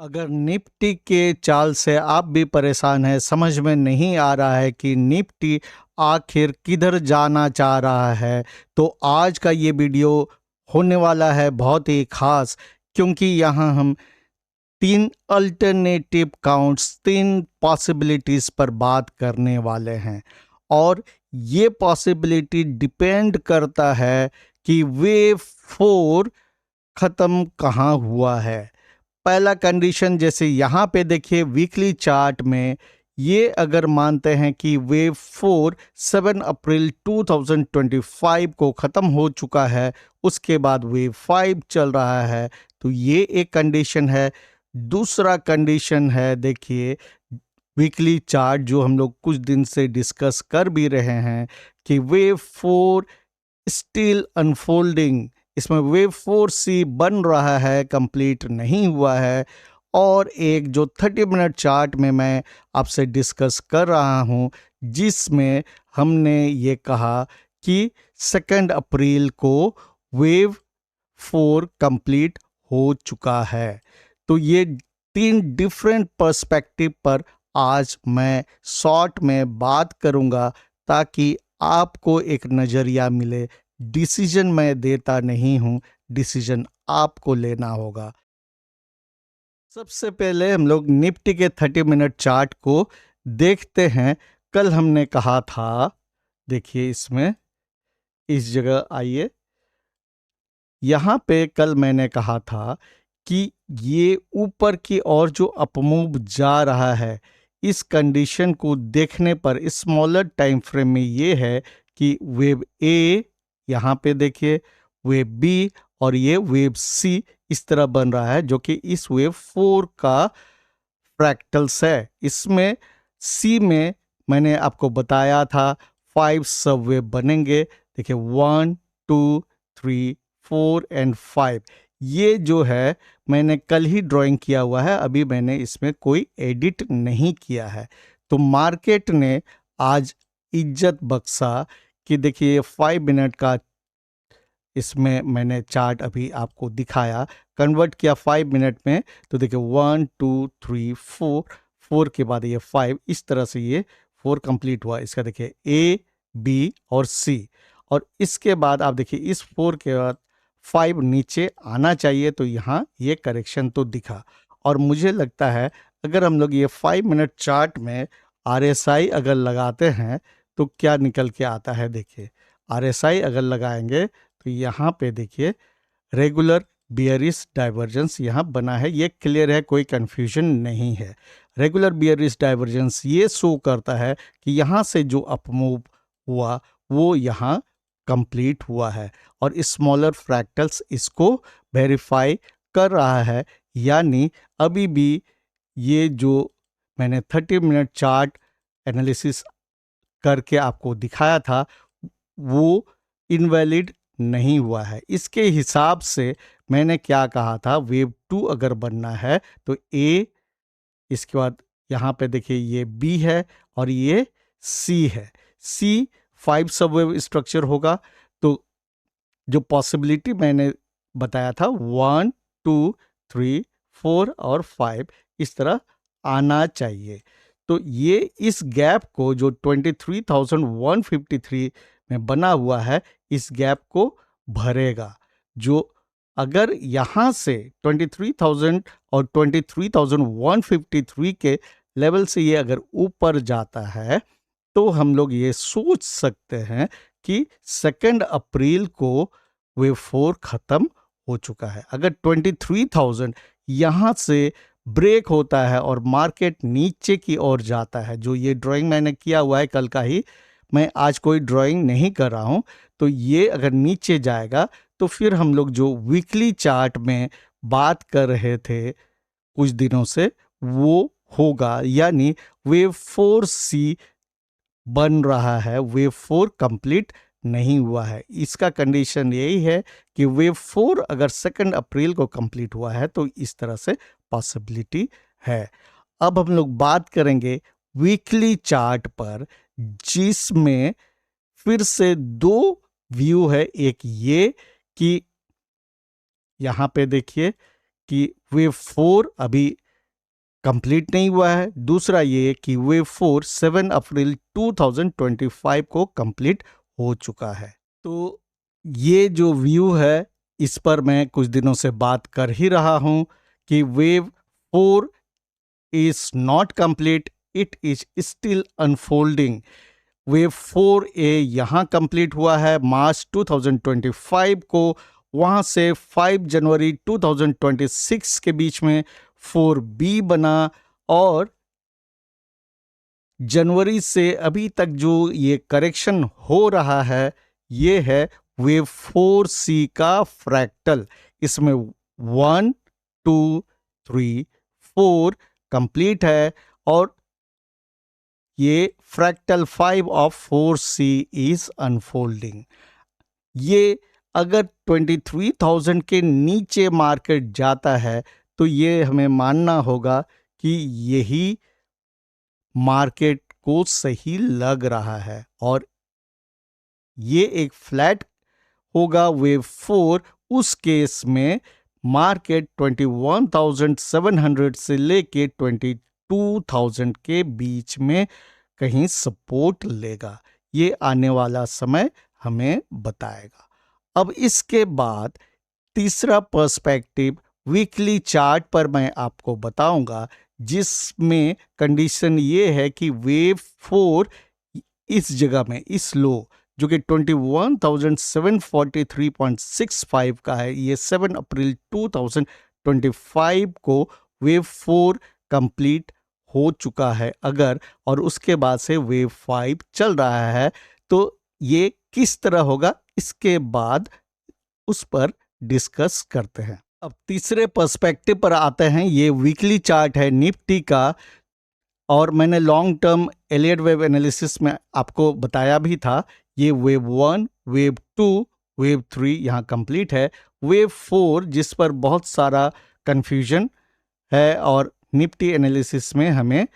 अगर निफ्टी के चाल से आप भी परेशान हैं, समझ में नहीं आ रहा है कि निफ्टी आखिर किधर जाना चाह रहा है, तो आज का ये वीडियो होने वाला है बहुत ही खास। क्योंकि यहाँ हम तीन अल्टरनेटिव काउंट्स, तीन पॉसिबिलिटीज पर बात करने वाले हैं। और ये पॉसिबिलिटी डिपेंड करता है कि वेव 4 खत्म कहाँ हुआ है। पहला कंडीशन, जैसे यहाँ पे देखिए वीकली चार्ट में, ये अगर मानते हैं कि वेव 4 7 अप्रैल 2025 को ख़त्म हो चुका है, उसके बाद वेव 5 चल रहा है, तो ये एक कंडीशन है। दूसरा कंडीशन है, देखिए वीकली चार्ट जो हम लोग कुछ दिन से डिस्कस कर भी रहे हैं कि वेव 4 स्टिल अनफोल्डिंग, इसमें वेव 4C बन रहा है, कंप्लीट नहीं हुआ है। और एक जो 30 मिनट चार्ट में मैं आपसे डिस्कस कर रहा हूं, जिसमें हमने ये कहा कि 2 अप्रैल को वेव 4 कंप्लीट हो चुका है। तो ये तीन डिफरेंट पर्सपेक्टिव पर आज मैं शॉर्ट में बात करूंगा, ताकि आपको एक नज़रिया मिले। डिसीजन मैं देता नहीं हूं, डिसीजन आपको लेना होगा। सबसे पहले हम लोग निफ्टी के 30 मिनट चार्ट को देखते हैं। कल हमने कहा था, देखिए इसमें इस जगह आइए, यहाँ पे कल मैंने कहा था कि ये ऊपर की ओर जो अपमूव जा रहा है, इस कंडीशन को देखने पर स्मॉलर टाइम फ्रेम में ये है कि वेव ए यहाँ पे देखिए, वेव बी और ये वेव सी इस तरह बन रहा है, जो कि इस वेव 4 का फ्रैक्टल्स है। इसमें सी में मैंने आपको बताया था 5 सब वेव बनेंगे। देखिए 1 2 3 4 एंड 5, ये जो है मैंने कल ही ड्राइंग किया हुआ है, अभी मैंने इसमें कोई एडिट नहीं किया है। तो मार्केट ने आज इज्जत बख्शा कि देखिए 5 मिनट का, इसमें मैंने चार्ट अभी आपको दिखाया, कन्वर्ट किया 5 मिनट में। तो देखिए 1 2 3 4, 4 के बाद ये 5, इस तरह से ये 4 कंप्लीट हुआ। इसका देखिए ए बी और सी, और इसके बाद आप देखिए इस 4 के बाद 5 नीचे आना चाहिए, तो यहाँ ये करेक्शन तो दिखा। और मुझे लगता है अगर हम लोग ये 5 मिनट चार्ट में RSI अगर लगाते हैं तो क्या निकल के आता है। देखिए RSI अगर लगाएंगे तो यहाँ पे देखिए रेगुलर बियरिश डाइवर्जेंस यहाँ बना है, ये क्लियर है, कोई कंफ्यूजन नहीं है। रेगुलर बियरिश डाइवर्जेंस ये शो करता है कि यहाँ से जो अपमूव हुआ वो यहाँ कंप्लीट हुआ है, और स्मॉलर फ्रैक्टल्स इसको वेरीफाई कर रहा है। यानी अभी भी ये जो मैंने 30 मिनट चार्ट एनालिसिस करके आपको दिखाया था, वो इनवैलिड नहीं हुआ है। इसके हिसाब से मैंने क्या कहा था, वेव 2 अगर बनना है तो ए, इसके बाद यहाँ पे देखिए ये बी है और ये सी है। सी 5 सबवेव स्ट्रक्चर होगा। तो जो पॉसिबिलिटी मैंने बताया था 1 2 3 4 और 5 इस तरह आना चाहिए। तो ये इस गैप को जो 23,153 में बना हुआ है, इस गैप को भरेगा। जो अगर यहाँ से 23,000 और 23,153 के लेवल से ये अगर ऊपर जाता है, तो हम लोग ये सोच सकते हैं कि 2 अप्रैल को वेव 4 खत्म हो चुका है। अगर 23,000 यहाँ से ब्रेक होता है और मार्केट नीचे की ओर जाता है, जो ये ड्राइंग मैंने किया हुआ है कल का ही, मैं आज कोई ड्राइंग नहीं कर रहा हूँ, तो ये अगर नीचे जाएगा तो फिर हम लोग जो वीकली चार्ट में बात कर रहे थे कुछ दिनों से, वो होगा। यानी वेव 4C बन रहा है, वेव 4 कंप्लीट नहीं हुआ है। इसका कंडीशन यही है कि वेव 4 अगर 2 अप्रैल को कंप्लीट हुआ है तो इस तरह से पॉसिबिलिटी है। अब हम लोग बात करेंगे वीकली चार्ट पर, जिसमें फिर से दो व्यू है। एक ये कि यहाँ पे देखिए कि वेव 4 अभी कंप्लीट नहीं हुआ है, दूसरा ये कि वेव 4 7 अप्रैल 2025 को कंप्लीट हो चुका है। तो ये जो व्यू है इस पर मैं कुछ दिनों से बात कर ही रहा हूं कि wave 4 is not complete, it is still unfolding. Wave 4A यहाँ कंप्लीट हुआ है मार्च 2025 को, वहाँ से 5 जनवरी 2026 के बीच में 4B बना, और जनवरी से अभी तक जो ये करेक्शन हो रहा है ये है वेव 4C का फ्रैक्टल। इसमें 1 2 3 4 कंप्लीट है, और ये fractal 5 of 4C is unfolding. ये अगर 23,000 के नीचे मार्केट जाता है तो ये हमें मानना होगा कि यही मार्केट को सही लग रहा है, और ये एक फ्लैट होगा वेव 4। उस केस में मार्केट 21,700 से लेके 22,000 के बीच में कहीं सपोर्ट लेगा। ये आने वाला समय हमें बताएगा। अब इसके बाद तीसरा पर्सपेक्टिव वीकली चार्ट पर मैं आपको बताऊंगा, जिसमें कंडीशन ये है कि वेव 4 इस जगह में, इस लो जो कि 21,743.65 का है, ये 7 अप्रैल 2025 को वेव 4 कंप्लीट हो चुका है अगर, और उसके बाद से वेव 5 चल रहा है, तो ये किस तरह होगा इसके बाद उस पर डिस्कस करते हैं। अब तीसरे पर्सपेक्टिव पर आते हैं। ये वीकली चार्ट है निफ्टी का, और मैंने long term Elliott wave analysis में आपको बताया भी था। ये वेव 1, वेव 2, वेव 3 यहाँ कंप्लीट है। वेव 4 जिस पर बहुत सारा कंफ्यूजन है और निफ्टी एनालिसिस में हमें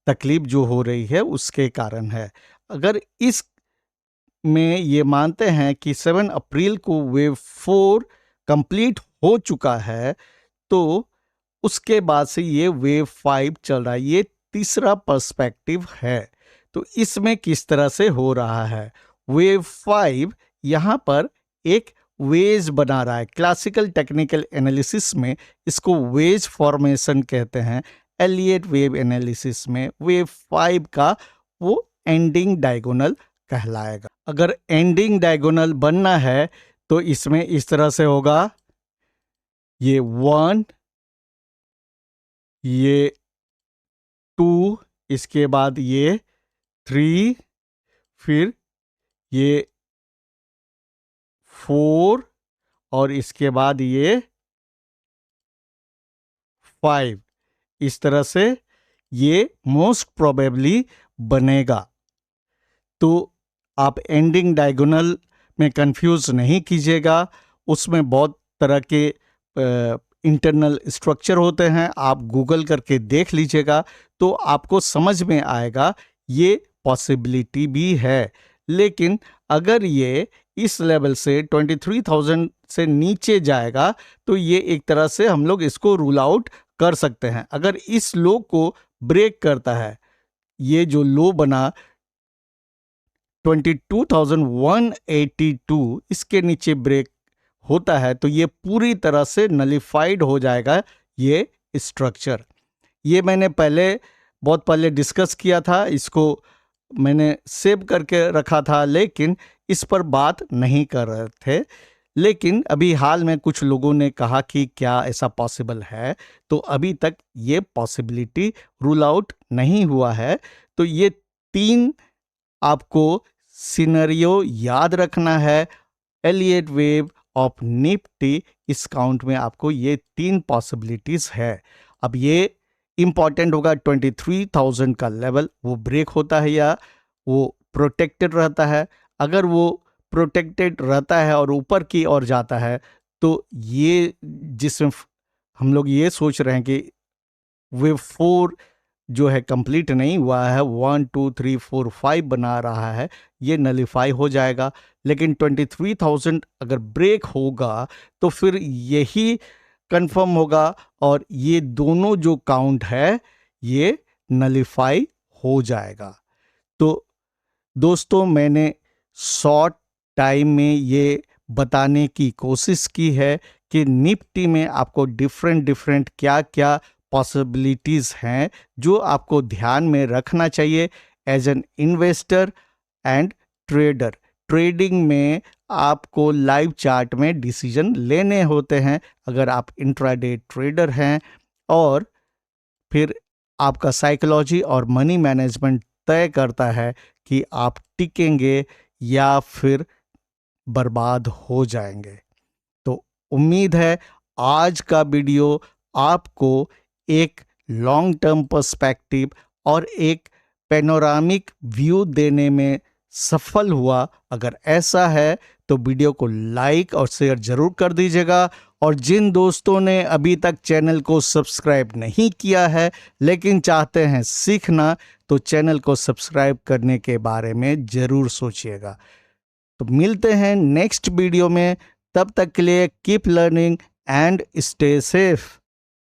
तकलीफ जो हो रही है उसके कारण है। अगर इस में ये मानते हैं कि 7 अप्रैल को वेव 4 कंप्लीट हो चुका है, तो उसके बाद से ये वेव 5 चल रहा है। ये तीसरा पर्सपेक्टिव है। तो इसमें किस तरह से हो रहा है, वेव 5 यहाँ पर एक वेज बना रहा है। क्लासिकल टेक्निकल एनालिसिस में इसको वेज फॉर्मेशन कहते हैं। एलियट वेव एनालिसिस में वेव 5 का वो एंडिंग डायगोनल कहलाएगा। अगर एंडिंग डायगोनल बनना है तो इसमें इस तरह से होगा, ये 1, ये 2, इसके बाद ये 3, फिर ये 4, और इसके बाद ये 5। इस तरह से ये मोस्ट प्रोबेबली बनेगा। तो आप एंडिंग डायगोनल में कंफ्यूज नहीं कीजिएगा, उसमें बहुत तरह के इंटरनल स्ट्रक्चर होते हैं। आप गूगल करके देख लीजिएगा तो आपको समझ में आएगा ये पॉसिबिलिटी भी है। लेकिन अगर ये इस लेवल से 23,000 से नीचे जाएगा तो ये एक तरह से हम लोग इसको रूल आउट कर सकते हैं। अगर इस लो को ब्रेक करता है, ये जो लो बना 22,182, इसके नीचे ब्रेक होता है तो ये पूरी तरह से नलिफाइड हो जाएगा ये स्ट्रक्चर। ये मैंने बहुत पहले डिस्कस किया था, इसको मैंने सेव करके रखा था, लेकिन इस पर बात नहीं कर रहे थे। लेकिन अभी हाल में कुछ लोगों ने कहा कि क्या ऐसा पॉसिबल है, तो अभी तक ये पॉसिबिलिटी रूल आउट नहीं हुआ है। तो ये 3 आपको सिनेरियो याद रखना है। एलियट वेव ऑफ निफ्टी, इस काउंट में आपको ये 3 पॉसिबिलिटीज है। अब ये इंपॉर्टेंट होगा 23,000 का लेवल, वो ब्रेक होता है या वो प्रोटेक्टेड रहता है। अगर वो प्रोटेक्टेड रहता है और ऊपर की ओर जाता है तो ये जिसमें हम लोग ये सोच रहे हैं कि वेव 4 जो है कंप्लीट नहीं हुआ है, 1 2 3 4 5 बना रहा है, ये नलिफाई हो जाएगा। लेकिन 23,000 अगर ब्रेक होगा तो फिर यही कंफर्म होगा, और ये दोनों जो काउंट है ये नलिफाई हो जाएगा। तो दोस्तों, मैंने शॉर्ट टाइम में ये बताने की कोशिश की है कि निफ्टी में आपको डिफरेंट क्या क्या पॉसिबिलिटीज़ हैं जो आपको ध्यान में रखना चाहिए as an investor and trader. Trading में आपको लाइव चार्ट में डिसीजन लेने होते हैं अगर आप इंट्राडे ट्रेडर हैं, और फिर आपका साइकोलॉजी और मनी मैनेजमेंट तय करता है कि आप टिकेंगे या फिर बर्बाद हो जाएंगे। तो उम्मीद है आज का वीडियो आपको एक लॉन्ग टर्म पर्सपेक्टिव और एक पैनोरामिक व्यू देने में सफल हुआ। अगर ऐसा है तो वीडियो को लाइक और शेयर जरूर कर दीजिएगा, और जिन दोस्तों ने अभी तक चैनल को सब्सक्राइब नहीं किया है लेकिन चाहते हैं सीखना, तो चैनल को सब्सक्राइब करने के बारे में जरूर सोचिएगा। तो मिलते हैं नेक्स्ट वीडियो में, तब तक के लिए keep learning and stay safe.